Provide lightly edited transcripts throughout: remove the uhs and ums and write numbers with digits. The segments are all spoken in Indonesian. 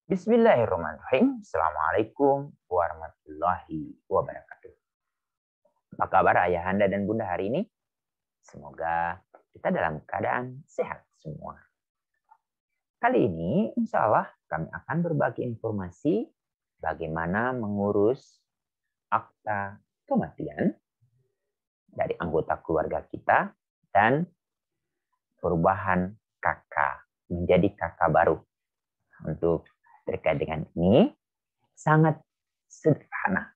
Bismillahirrahmanirrahim. Assalamualaikum warahmatullahi wabarakatuh. Apa kabar ayahanda dan bunda hari ini? Semoga kita dalam keadaan sehat semua. Kali ini insya Allah kami akan berbagi informasi bagaimana mengurus akta kematian dari anggota keluarga kita dan perubahan kakak menjadi kakak baru. Untuk terkait dengan ini sangat sederhana.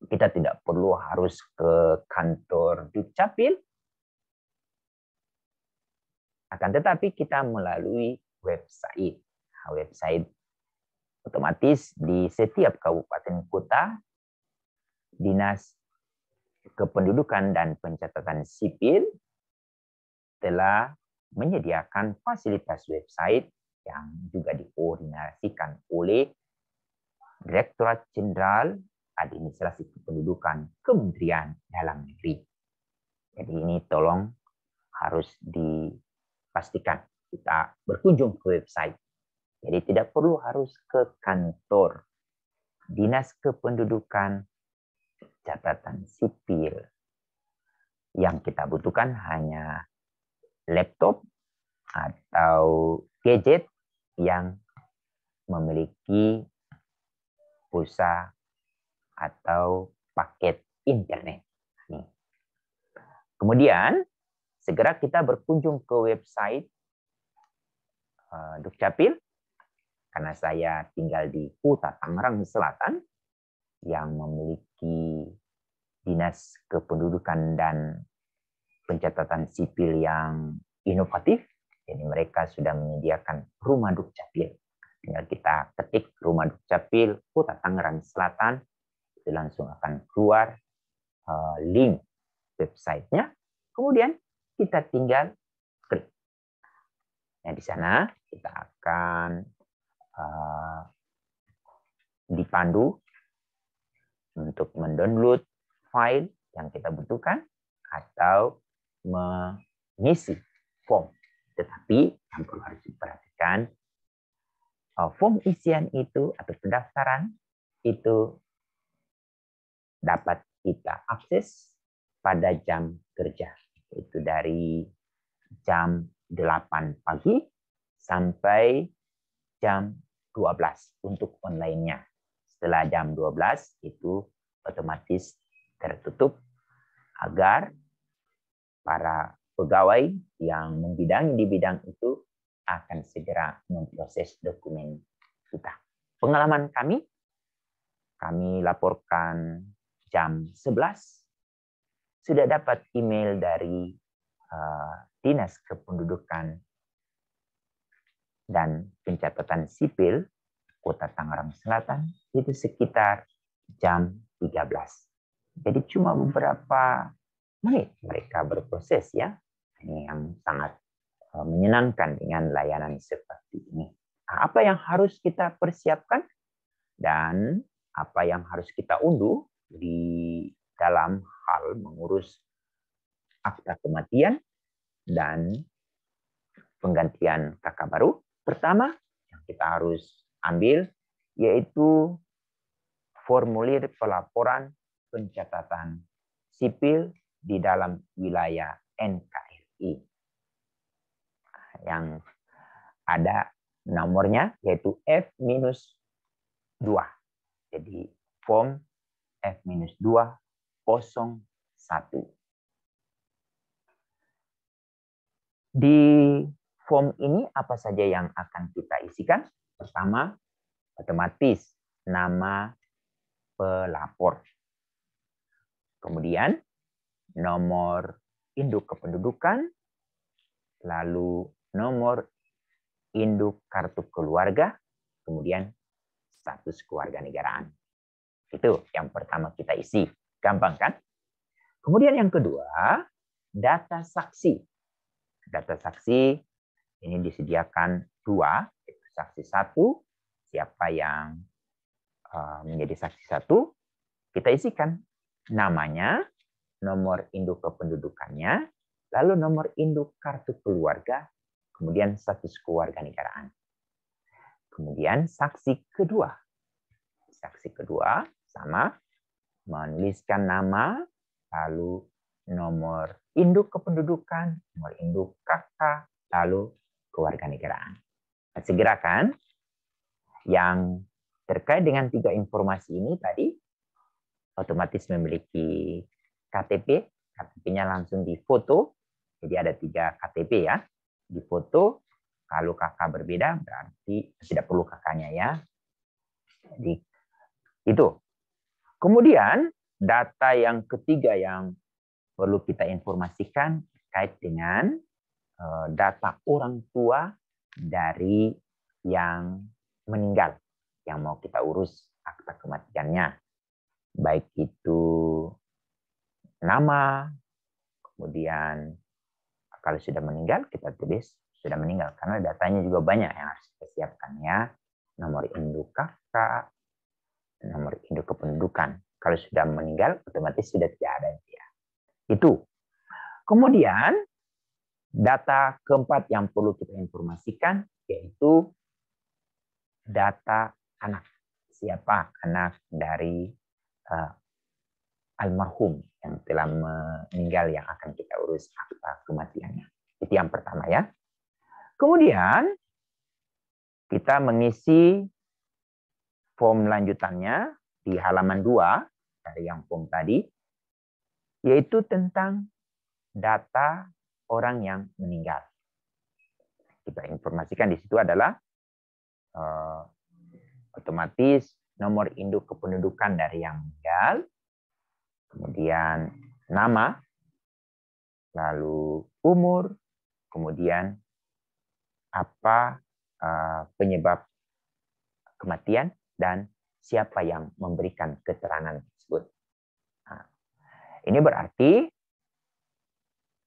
Kita tidak perlu harus ke kantor Dukcapil, akan tetapi kita melalui website. Website otomatis di setiap kabupaten kota, Dinas Kependudukan dan Pencatatan Sipil telah menyediakan fasilitas website yang juga dikoordinasikan oleh Direktorat Jenderal Administrasi Kependudukan Kementerian Dalam Negeri. Jadi ini tolong harus dipastikan kita berkunjung ke website. Jadi tidak perlu harus ke kantor Dinas Kependudukan Catatan Sipil. Yang kita butuhkan hanya laptop atau gadget yang memiliki pulsa atau paket internet. Kemudian segera kita berkunjung ke website Dukcapil, karena saya tinggal di Kota Tangerang Selatan yang memiliki Dinas Kependudukan dan Pencatatan Sipil yang inovatif. Jadi mereka sudah menyediakan rumah Dukcapil. Tinggal kita ketik rumah Dukcapil Kota Tangerang Selatan, itu langsung akan keluar link websitenya. Kemudian kita tinggal klik. Nah, di sana kita akan dipandu untuk mendownload file yang kita butuhkan atau mengisi form. Tetapi yang perlu harus diperhatikan, form isian itu atau pendaftaran itu dapat kita akses pada jam kerja. Itu dari jam 8 pagi sampai jam 12 untuk online-nya. Setelah jam 12 itu otomatis tertutup agar para pegawai yang membidangi di bidang itu akan segera memproses dokumen kita. Pengalaman kami laporkan jam 11 sudah dapat email dari Dinas Kependudukan dan Pencatatan Sipil Kota Tangerang Selatan itu sekitar jam 13. Jadi cuma beberapa menit mereka berproses ya. Ini yang sangat menyenangkan dengan layanan seperti ini. Nah, apa yang harus kita persiapkan dan apa yang harus kita unduh di dalam hal mengurus akta kematian dan penggantian kakak baru? Pertama yang kita harus ambil yaitu formulir pelaporan pencatatan sipil di dalam wilayah NKRI. Yang ada nomornya yaitu F-2. Jadi form F-201. Di form ini apa saja yang akan kita isikan? Pertama, otomatis nama pelapor. Kemudian nomor induk kependudukan, lalu nomor induk kartu keluarga, kemudian status kewarganegaraan. Itu yang pertama kita isi. Gampang kan? Kemudian yang kedua, data saksi. Data saksi ini disediakan 2. Saksi 1, siapa yang menjadi saksi 1, kita isikan namanya, nomor induk kependudukannya, lalu nomor induk kartu keluarga, kemudian status kewarganegaraan. Kemudian saksi kedua. Saksi kedua sama menuliskan nama, lalu nomor induk kependudukan, nomor induk KK, lalu kewarganegaraan. Nah, segera kan yang terkait dengan 3 informasi ini tadi otomatis memiliki KTP, KTP-nya langsung difoto. Jadi ada 3 KTP ya. Difoto, kalau kakak berbeda berarti tidak perlu kakaknya ya. Jadi itu. Kemudian data yang ketiga yang perlu kita informasikan terkait dengan data orang tua dari yang meninggal, yang mau kita urus akta kematiannya. Baik itu nama, kemudian kalau sudah meninggal kita tulis sudah meninggal karena datanya juga banyak yang harus kita siapkan ya. Nomor induk kakak, nomor induk kependudukan. Kalau sudah meninggal otomatis sudah tidak ada ya. Itu. Kemudian data keempat yang perlu kita informasikan yaitu data anak. Siapa anak dari almarhum yang telah meninggal yang akan kita urus akta kematiannya. Itu yang pertama ya. Kemudian kita mengisi form lanjutannya di halaman 2 dari yang form tadi, yaitu tentang data orang yang meninggal. Kita informasikan di situ adalah otomatis nomor induk kependudukan dari yang meninggal, kemudian nama, lalu umur, kemudian apa penyebab kematian, dan siapa yang memberikan keterangan tersebut. Nah, ini berarti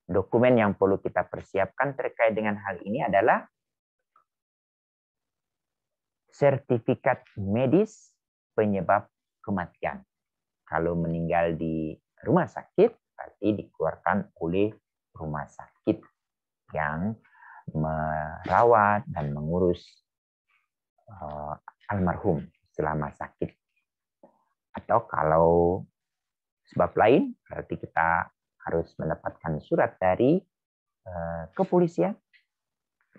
dokumen yang perlu kita persiapkan terkait dengan hal ini adalah sertifikat medis penyebab kematian. Kalau meninggal di rumah sakit, berarti dikeluarkan oleh rumah sakit yang merawat dan mengurus almarhum selama sakit. Atau kalau sebab lain, berarti kita harus mendapatkan surat dari kepolisian.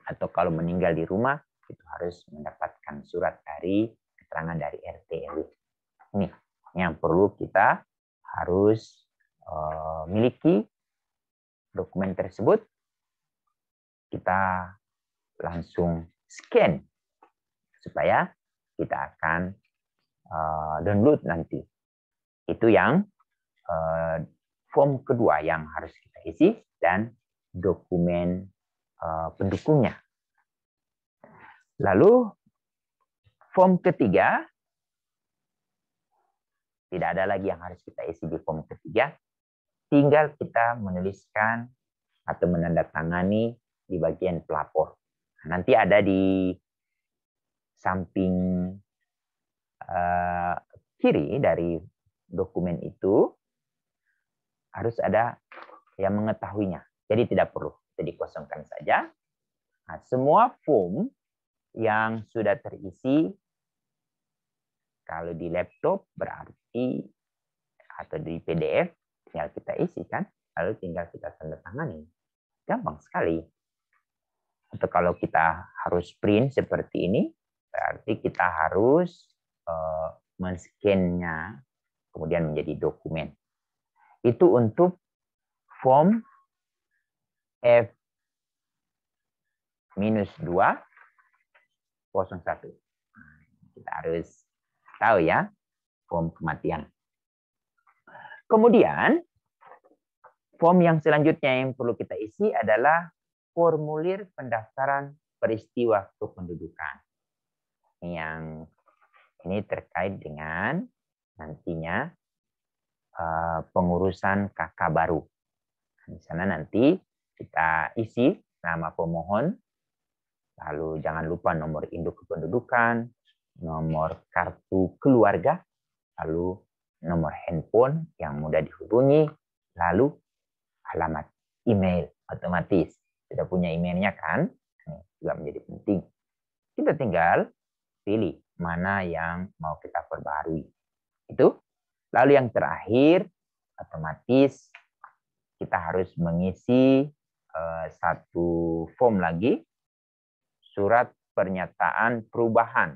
Atau kalau meninggal di rumah, itu harus mendapatkan surat dari keterangan dari RT RW. Ini yang perlu kita harus miliki dokumen tersebut. Kita langsung scan supaya kita akan download nanti. Itu yang form kedua yang harus kita isi dan dokumen pendukungnya. Lalu form ketiga, tidak ada lagi yang harus kita isi di form ketiga. Tinggal kita menuliskan atau menandatangani di bagian pelapor. Nanti ada di samping kiri dari dokumen itu harus ada yang mengetahuinya. Jadi tidak perlu, jadi dikosongkan saja. Nah, semua form yang sudah terisi, kalau di laptop berarti atau di PDF tinggal kita isi kan, lalu tinggal kita tanda tangani. Gampang sekali. Atau kalau kita harus print seperti ini, berarti kita harus men-scan-nya kemudian menjadi dokumen. Itu untuk form F-201. Kita harus tahu ya, form kematian. Kemudian, form yang selanjutnya yang perlu kita isi adalah formulir pendaftaran peristiwa kependudukan. Yang ini terkait dengan nantinya pengurusan KK baru. Di sana nanti kita isi nama pemohon, lalu jangan lupa nomor induk kependudukan, nomor kartu keluarga, lalu nomor handphone yang mudah dihubungi, lalu alamat email. otomatis sudah punya emailnya kan? Ini juga menjadi penting. Kita tinggal pilih mana yang mau kita perbarui. Itu. Lalu yang terakhir, otomatis kita harus mengisi satu form lagi, surat pernyataan perubahan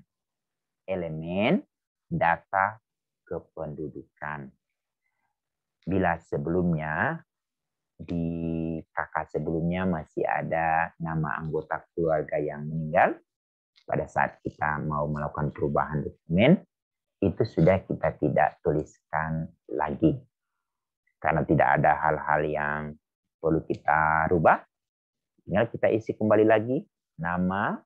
elemen data kependudukan. Bila sebelumnya di KK sebelumnya masih ada nama anggota keluarga yang meninggal, pada saat kita mau melakukan perubahan dokumen, itu sudah kita tidak tuliskan lagi. Karena tidak ada hal-hal yang perlu kita rubah, tinggal kita isi kembali lagi nama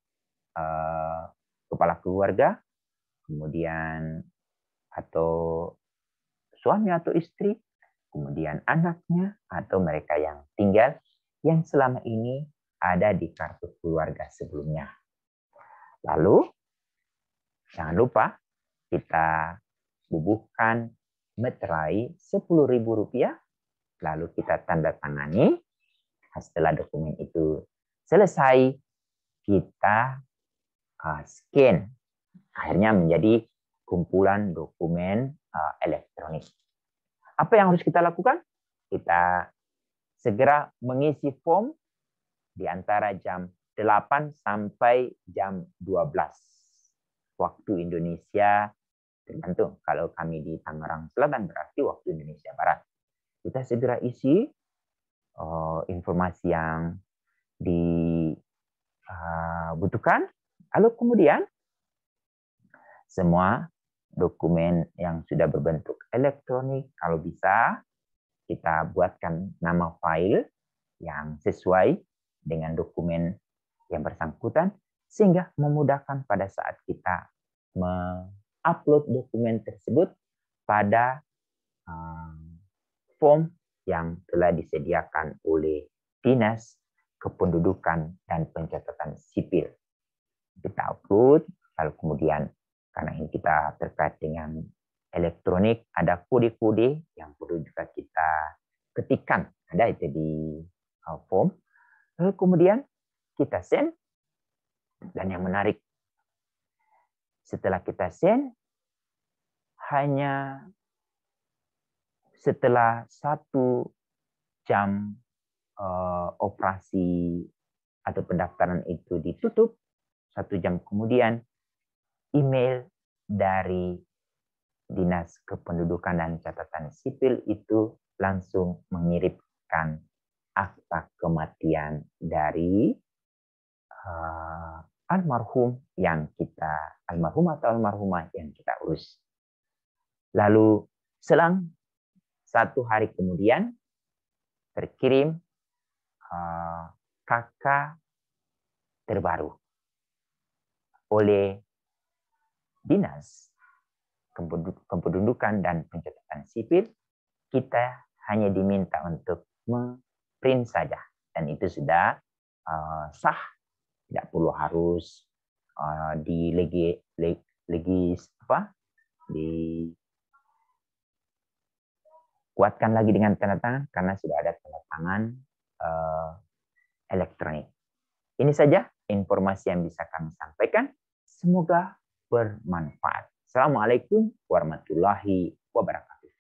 kepala keluarga, kemudian atau suami atau istri, kemudian anaknya atau mereka yang tinggal yang selama ini ada di kartu keluarga sebelumnya. Lalu jangan lupa kita bubuhkan meterai Rp10.000, lalu kita tanda tangani. Setelah dokumen itu selesai, kita scan. Akhirnya menjadi kumpulan dokumen elektronik. Apa yang harus kita lakukan? Kita segera mengisi form di antara jam 8 sampai jam 12. Waktu Indonesia, tergantung. Kalau kami di Tangerang Selatan berarti waktu Indonesia Barat. Kita segera isi informasi yang dibutuhkan. Lalu kemudian semua dokumen yang sudah berbentuk elektronik, kalau bisa kita buatkan nama file yang sesuai dengan dokumen yang bersangkutan, sehingga memudahkan pada saat kita mengupload dokumen tersebut pada form yang telah disediakan oleh Dinas Kependudukan dan Pencatatan Sipil. Kita upload, lalu kemudian karena ini kita terkait dengan elektronik, ada kode-kode yang perlu juga kita ketikkan. Ada itu di form. Lalu kemudian kita send. Dan yang menarik, setelah kita send, hanya setelah 1 jam operasi atau pendaftaran itu ditutup, 1 jam kemudian, email dari Dinas Kependudukan dan Catatan Sipil itu langsung mengirimkan akta kematian dari almarhum atau almarhumah yang kita urus. Lalu selang 1 hari kemudian terkirim KK terbaru oleh Dinas Kependudukan dan Pencatatan Sipil. Kita hanya diminta untuk memprint saja, dan itu sudah sah. Tidak perlu harus dikuatkan lagi dengan tanda tangan, karena sudah ada tanda tangan elektronik. Ini saja informasi yang bisa kami sampaikan. Semoga bermanfaat. Assalamualaikum warahmatullahi wabarakatuh.